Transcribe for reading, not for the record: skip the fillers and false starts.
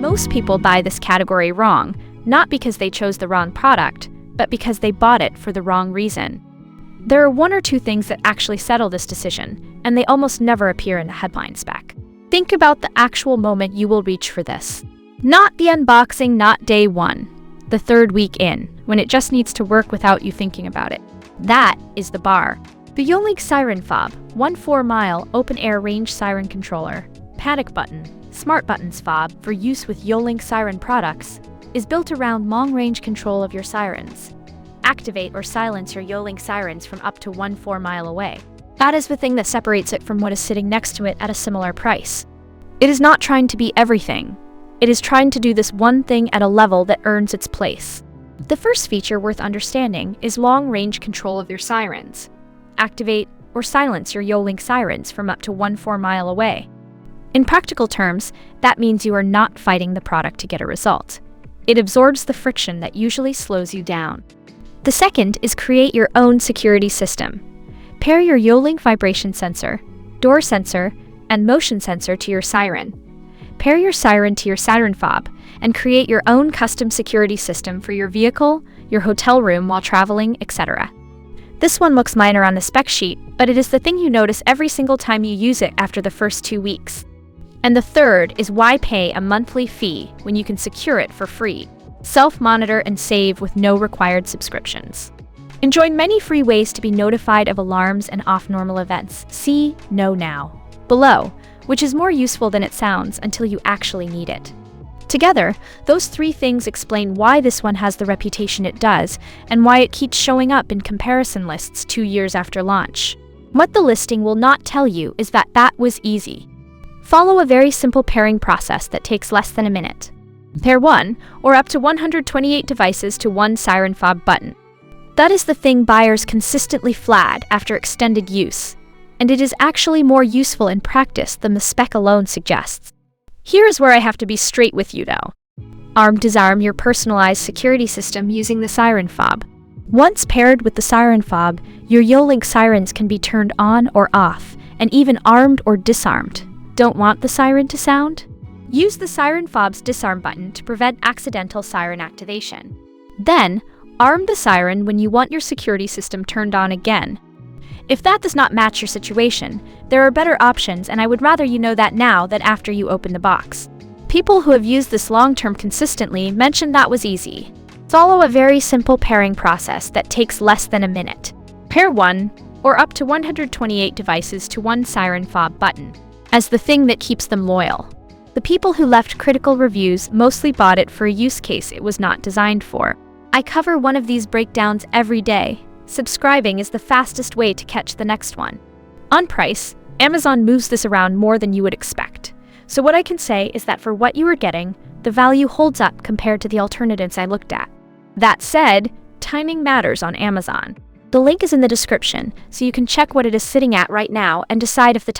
Most people buy this category wrong, not because they chose the wrong product, but because they bought it for the wrong reason. There are one or two things that actually settle this decision, and they almost never appear in the headline spec. Think about the actual moment you will reach for this. Not the unboxing, not day one. The third week in, when it just needs to work without you thinking about it. That is the bar. The YoLink SirenFob, 1.4-mile open-air range siren controller, panic button, smart buttons fob for use with YoLink Siren products, is built around long-range control of your sirens. Activate or silence your YoLink sirens from up to 1.4 mile away. That is the thing that separates it from what is sitting next to it at a similar price. It is not trying to be everything. It is trying to do this one thing at a level that earns its place. The first feature worth understanding is long-range control of your sirens. Activate or silence your YoLink sirens from up to 1.4 mile away. In practical terms, that means you are not fighting the product to get a result. It absorbs the friction that usually slows you down. The second is create your own security system. Pair your YoLink Vibration Sensor, door sensor, and motion sensor to your siren. Pair your siren to your SirenFob, and create your own custom security system for your vehicle, your hotel room while traveling, etc. This one looks minor on the spec sheet, but it is the thing you notice every single time you use it after the first 2 weeks. And the third is why pay a monthly fee when you can secure it for free. Self-monitor and save with no required subscriptions. Enjoy many free ways to be notified of alarms and off-normal events. See Know Now below, which is more useful than it sounds until you actually need it. Together, those 3 things explain why this one has the reputation it does and why it keeps showing up in comparison lists 2 years after launch. What the listing will not tell you is that was easy. Follow a very simple pairing process that takes less than a minute. Pair 1 or up to 128 devices to one SirenFob button. That is the thing buyers consistently flag after extended use, and it is actually more useful in practice than the spec alone suggests. Here is where I have to be straight with you though. DISARM your personalized security system using the SirenFob. Once paired with the SirenFob, your YoLink sirens can be turned on or off, and even armed or disarmed. Don't want the siren to sound? Use the SirenFob's disarm button to prevent accidental siren activation. Then, arm the siren when you want your security system turned on again. If that does not match your situation, there are better options, and I would rather you know that now than after you open the box. People who have used this long-term consistently mentioned that was easy. Follow a very simple pairing process that takes less than a minute. Pair 1 or up to 128 devices to one SirenFob button, as the thing that keeps them loyal. The people who left critical reviews mostly bought it for a use case it was not designed for. I cover one of these breakdowns every day. Subscribing is the fastest way to catch the next one. On price, Amazon moves this around more than you would expect. So what I can say is that for what you are getting, the value holds up compared to the alternatives I looked at. That said, timing matters on Amazon. The link is in the description, so you can check what it is sitting at right now and decide if the